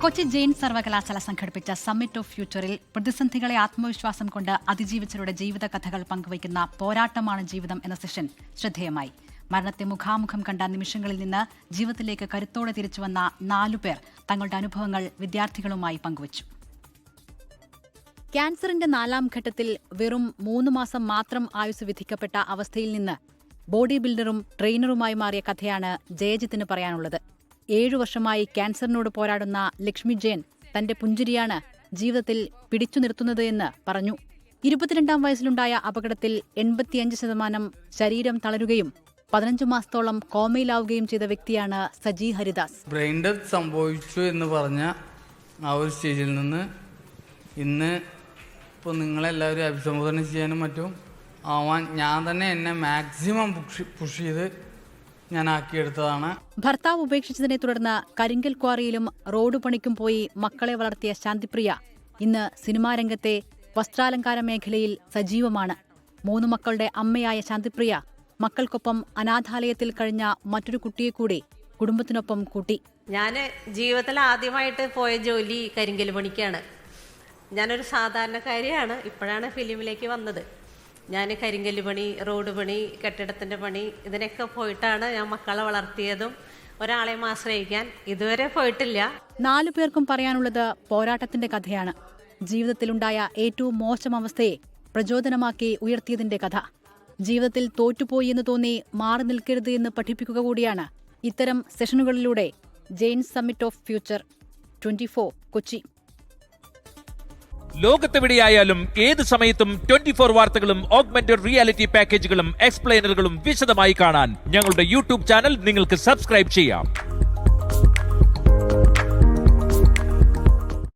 കൊച്ചി ജെയിൻ സർവകലാശാല സംഘടിപ്പിച്ച summit of ഫ്യൂച്ചറിൽ പ്രതിസന്ധികളെ ആത്മവിശ്വാസം കൊണ്ട് അതിജീവിച്ചവരുടെ ജീവിത കഥകൾ പങ്കുവയ്ക്കുന്ന പോരാട്ടമാണ് ജീവിതം എന്ന സെഷൻ ശ്രദ്ധേയമായി. മരണത്തെ മുഖാമുഖം കണ്ട നിമിഷങ്ങളിൽ നിന്ന് ജീവിതത്തിലേക്ക് കരുത്തോടെ തിരിച്ചുവന്ന 4 പേർ തങ്ങളുടെ അനുഭവങ്ങൾ വിദ്യാർത്ഥികളുമായി പങ്കുവച്ചു. ക്യാൻസറിന്റെ 4ാം ഘട്ടത്തിൽ വെറും 3 മാസം മാത്രം ആയുസ് വിധിക്കപ്പെട്ട അവസ്ഥയിൽ നിന്ന് ബോഡി ബിൽഡറും ട്രെയിനറുമായി മാറിയ കഥയാണ് ജയജിത്തിന് പറയാനുള്ളത്. 7 വർഷമായി ക്യാൻസറിനോട് പോരാടുന്ന ലക്ഷ്മി ജെയിൻ തന്റെ പുഞ്ചിരിയാണ് ജീവിതത്തിൽ പിടിച്ചു നിർത്തുന്നത് എന്ന് പറഞ്ഞു. 22ാം വയസ്സിലുണ്ടായ അപകടത്തിൽ 85% ശരീരം തളരുകയും 15 മാസത്തോളം കോമയിലാവുകയും ചെയ്ത വ്യക്തിയാണ് സജി ഹരിദാസ്. ബ്രെയിൻ ഡെത്ത് സംഭവിച്ചു എന്ന് പറഞ്ഞ ആ ഒരു സ്റ്റേജിൽ നിന്ന് ഇന്ന് ഇപ്പോൾ നിങ്ങളെല്ലാവരും അഭിസംബോധന ചെയ്യാനും മറ്റും ആവാൻ ഞാൻ തന്നെ എന്നെ മാക്സിമം പുഷ് ചെയ്ത് ഞാൻ ആക്കിയെടുത്തതാണ്. ഭർത്താവ് ഉപേക്ഷിച്ചതിനെ തുടർന്ന് കരിങ്കൽ ക്വാറിയിലും റോഡ് പണിക്കും പോയി മക്കളെ വളർത്തിയ ശാന്തിപ്രിയ ഇന്ന് സിനിമാ രംഗത്തെ വസ്ത്രാലങ്കാര മേഖലയിൽ സജീവമാണ്. 3 മക്കളുടെ അമ്മയായ ശാന്തിപ്രിയ മക്കൾക്കൊപ്പം അനാഥാലയത്തിൽ കഴിഞ്ഞ മറ്റൊരു കുട്ടിയെ കൂടി കുടുംബത്തിനൊപ്പം കൂട്ടി. ഞാൻ ജീവിതത്തിൽ ആദ്യമായിട്ട് പോയ ജോലി കരിങ്കൽ പണിക്കാണ്. ഞാനൊരു സാധാരണക്കാരിയാണ്. ഇപ്പോഴാണ് ഫിലിമിലേക്ക് വന്നത്. ഞാൻ കരിങ്കല്ല് പണി, റോഡ് പണി, കെട്ടിടത്തിൻ്റെ പണി ഇതിനൊക്കെ പോയിട്ടാണ് ഞാൻ മക്കളെ വളർത്തിയതും. ഒരാളെയും ആശ്രയിക്കാൻ ഇതുവരെ പോയിട്ടില്ല. 4 പേർക്കും പറയാനുള്ളത് പോരാട്ടത്തിന്റെ കഥയാണ്. ജീവിതത്തിലുണ്ടായ ഏറ്റവും മോശം അവസ്ഥയെ പ്രചോദനമാക്കി ഉയർത്തിയതിന്റെ കഥ. ജീവിതത്തിൽ തോറ്റുപോയി എന്ന് തോന്നി മാറി നിൽക്കരുത് എന്ന് പഠിപ്പിക്കുക കൂടിയാണ് ഇത്തരം സെഷനുകളിലൂടെ Jain summit of future. 24 Kochi. ലോകത്തെവിടെയായാലും ഏത് സമയത്തും 24 വാർത്തകളും ഓഗ്മെന്റഡ് റിയാലിറ്റി പാക്കേജുകളും എക്സ്പ്ലെയിനറുകളും വിശദമായി കാണാൻ ഞങ്ങളുടെ യൂട്യൂബ് ചാനൽ നിങ്ങൾക്ക് സബ്സ്ക്രൈബ് ചെയ്യാം.